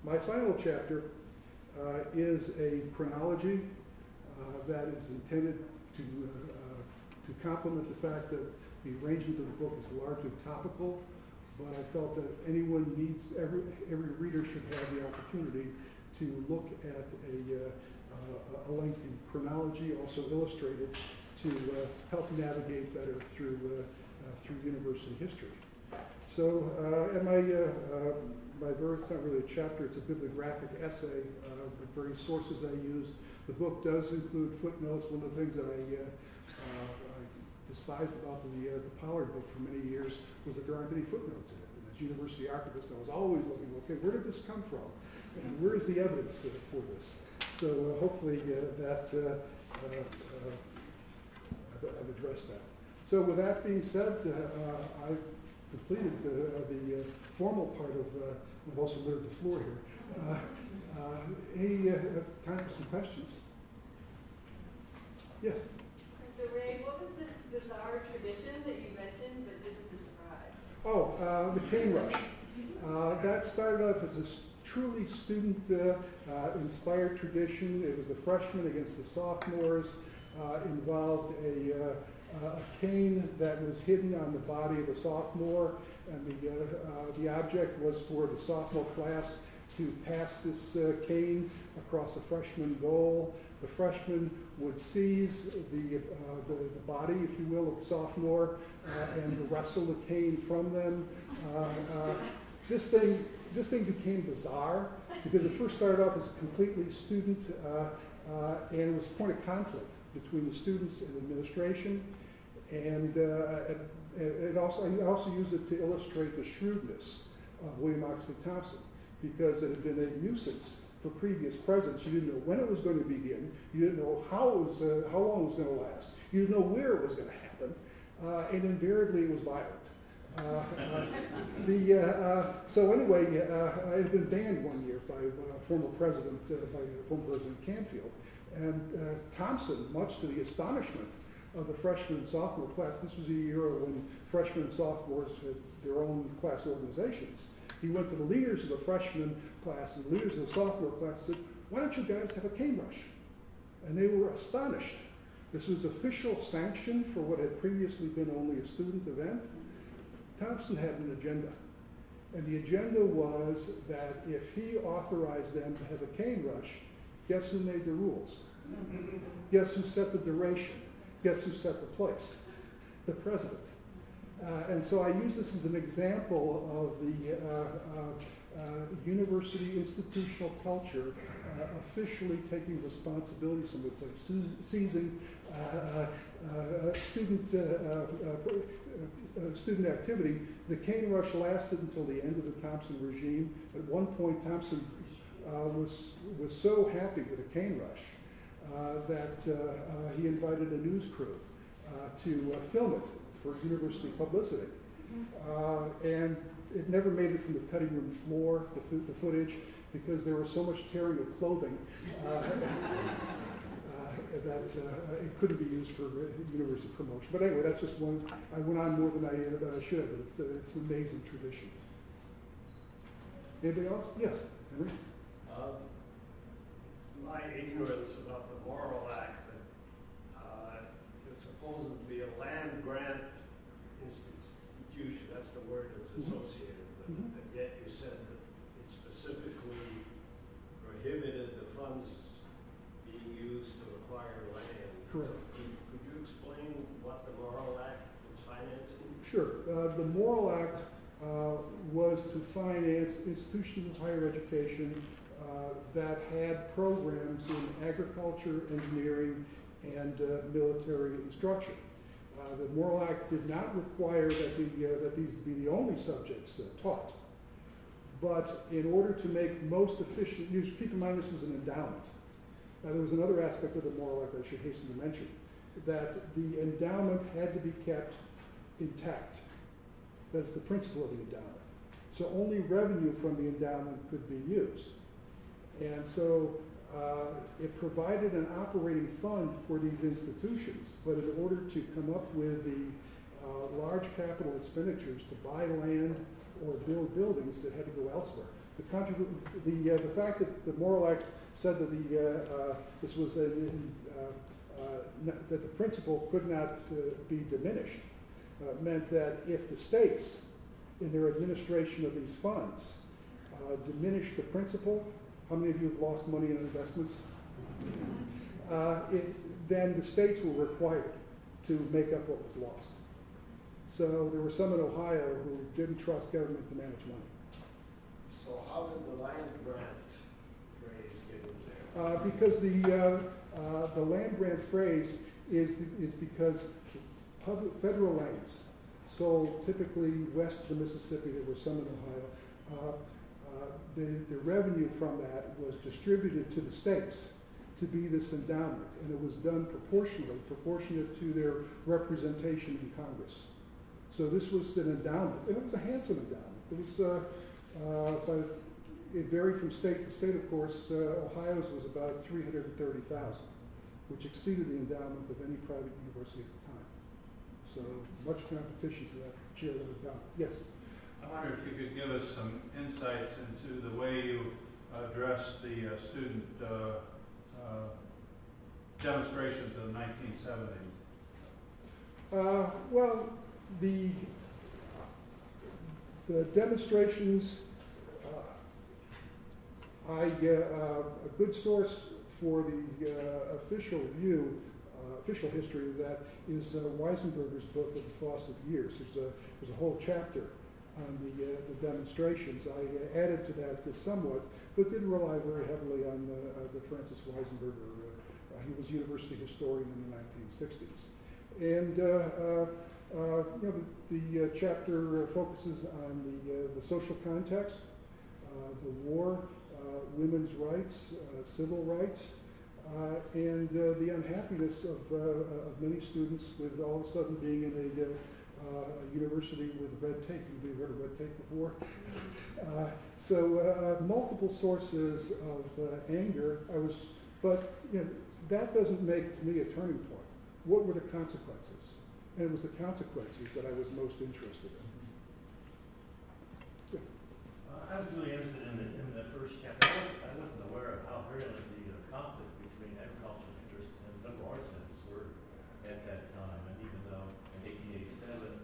My final chapter is a chronology that is intended to complement the fact that the arrangement of the book is largely topical, but I felt that anyone needs, every reader should have the opportunity to look at a lengthy chronology, also illustrated, to help navigate better through university history. So, and it's not really a chapter, it's a bibliographic essay, the various sources I used. The book does include footnotes. One of the things that I despised about the Pollard book for many years was that there aren't any footnotes in it. And as university archivist, I was always looking, okay, where did this come from? And where is the evidence for this? So hopefully I've addressed that. So with that being said, I've completed the formal part of, I've also learned the floor here. Any time for some questions? Yes? So Ray, what was this bizarre tradition that you mentioned but didn't describe? Oh, the cane rush. That started off as a truly student-inspired tradition. It was the freshmen against the sophomores. Involved a cane that was hidden on the body of a sophomore, and the object was for the sophomore class to pass this cane across a freshman goal. The freshman would seize the body, if you will, of the sophomore and wrestle the cane from them. This thing became bizarre because it first started off as completely student, and it was a point of conflict between the students and administration. And I also used it to illustrate the shrewdness of William Oxley Thompson, because it had been a nuisance for previous presidents. You didn't know when it was going to begin. You didn't know how long it was going to last. You didn't know where it was going to happen. And invariably it was violent. So anyway, I had been banned one year by former President Canfield. And Thompson, much to the astonishment of the freshman and sophomore class, this was a year when freshmen and sophomores had their own class organizations. He went to the leaders of the freshman class and the leaders of the sophomore class and said, why don't you guys have a cane rush? And they were astonished. This was official sanction for what had previously been only a student event. Thompson had an agenda. And the agenda was that if he authorized them to have a cane rush, guess who made the rules? Guess who set the duration? Guess who set the place? The president. And so I use this as an example of the university institutional culture officially taking responsibility, some would say seizing student activity. The cane rush lasted until the end of the Thompson regime. At one point, Thompson was so happy with the cane rush that he invited a news crew to film it for university publicity. And it never made it from the cutting room floor, the footage, because there was so much tearing of clothing that it couldn't be used for university promotion. But anyway, that's just one. I went on more than I should have, but it's an amazing tradition. Anybody else? Yes, Henry? My ignorance about the Moral Act, that it's supposedly a land grant institution, that's the word that's associated with it, and yet you said that it specifically prohibited the funds being used to acquire land. Correct. Could you explain what the Moral Act was financing? Sure. The Moral Act was to finance institutions of higher education that had programs in agriculture, engineering, and military instruction. The Moral Act did not require that these be the only subjects taught. But in order to make most efficient use, keep in mind this was an endowment. Now there was another aspect of the Moral Act I should hasten to mention, that the endowment had to be kept intact. That's the principle of the endowment. So only revenue from the endowment could be used. And so it provided an operating fund for these institutions, but in order to come up with the large capital expenditures to buy land or build buildings that had to go elsewhere. The fact that the Morrill Act said that this was that the principle could not be diminished meant that if the states, in their administration of these funds, diminish the principle, how many of you have lost money in investments? Then the states were required to make up what was lost. So there were some in Ohio who didn't trust government to manage money. So how did the land grant phrase get in there? Because the land grant phrase is because federal lands, sold typically west of the Mississippi, there were some in Ohio, the revenue from that was distributed to the states to be this endowment, and it was done proportionate to their representation in Congress. So this was an endowment, and it was a handsome endowment. It was, but it varied from state to state, of course. Ohio's was about $330,000, which exceeded the endowment of any private university at the time. So much competition for that share of endowment. Yes? I wonder if you could give us some insights into the way you addressed the student demonstrations of the 1970s. Well, the demonstrations, a good source for the official view, official history of that is Weisenberger's book of the Fawcett Years. There's a whole chapter on the demonstrations. I added to that somewhat, but did rely very heavily on the Francis Weisenberger. He was a university historian in the 1960s. And the chapter focuses on the social context, the war, women's rights, civil rights, and the unhappiness of many students with all of a sudden being in a university with red tape. You've heard of red tape before? So multiple sources of anger. But that doesn't make to me a turning point. What were the consequences? And it was the consequences that I was most interested in. Yeah. I was really interested in the first chapter. I wasn't aware of how virulent the conflict between agricultural interests and liberal arts interests were at that time. And even though in 1887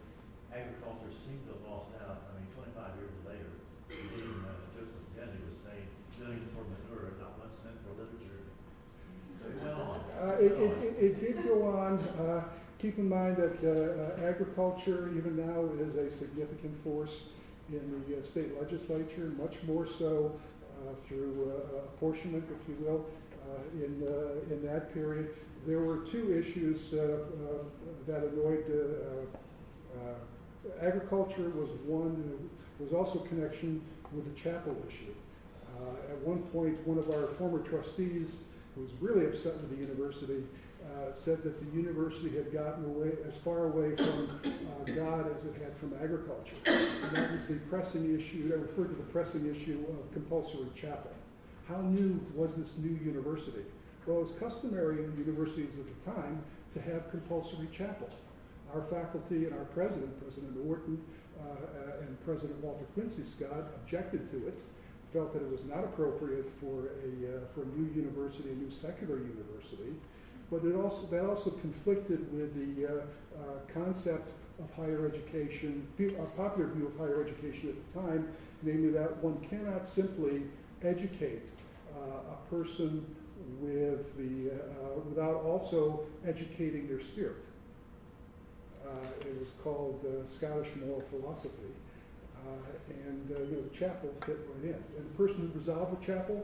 agriculture seemed to have lost out, 25 years later, even Joseph Kennedy was saying millions for manure, not 1 cent for literature. So it went on. It did go on. Keep in mind that agriculture, even now, is a significant force in the state legislature, much more so through apportionment, if you will, in that period. There were two issues that annoyed agriculture was one. There was also connection with the chapel issue. At one point, one of our former trustees, who was really upset with the university, said that the university had gotten as far away from God as it had from agriculture. And that was the pressing issue, that referred to the pressing issue of compulsory chapel. How new was this new university? Well, it was customary in universities at the time to have compulsory chapel. Our faculty and our president, President Orton, and President Walter Quincy Scott objected to it, felt that it was not appropriate for a new university, a new secular university. But that also conflicted with the concept of higher education, a popular view of higher education at the time, namely that one cannot simply educate a person without also educating their spirit. It was called Scottish moral philosophy, and the chapel fit right in. And the person who resolved the chapel,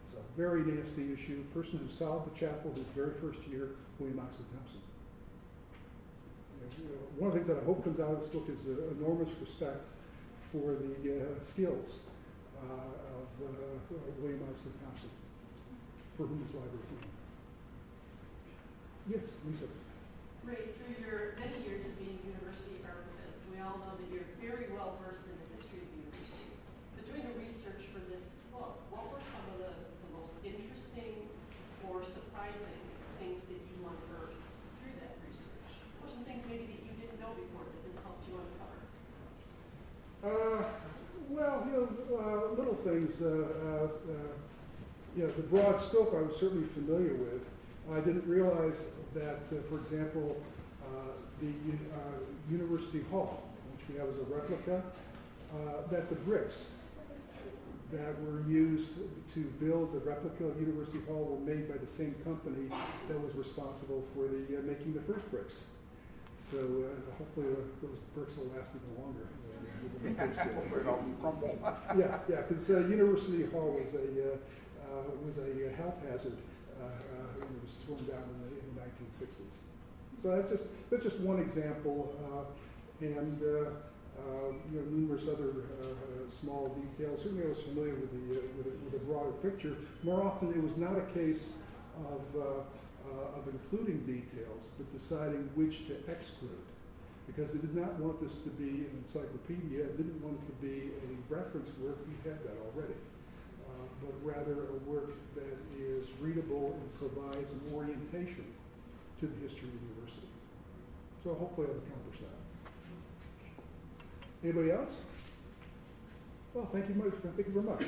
it's a very nasty issue. The person who solved the chapel his very first year, William Oxley Thompson. One of the things that I hope comes out of this book is enormous respect for the skills of William Oxley Thompson, for whom this library is named. Yes, Lisa. Ray, through your many years of being university archivist, we all know that you're very well versed in the history of the university. But doing the research for this book, what were some of the most interesting or surprising things that you unearthed through that research? Or some things maybe that you didn't know before that this helped you uncover? things, the broad scope I was certainly familiar with. I didn't realize that, for example, the University Hall, which we have as a replica, that the bricks that were used to build the replica of University Hall were made by the same company that was responsible for the making the first bricks. So hopefully those bricks will last even longer. Yeah, because University Hall was a health hazard when it was torn down in the 1960s. So that's just one example, and numerous other small details. Certainly, I was familiar with the broader picture. More often, it was not a case of including details, but deciding which to exclude, because it did not want this to be an encyclopedia. It didn't want it to be a reference work. We had that already, but rather a work that is readable and provides an orientation to the history of the university. So hopefully I've accomplished that. Anybody else? Well, thank you very much.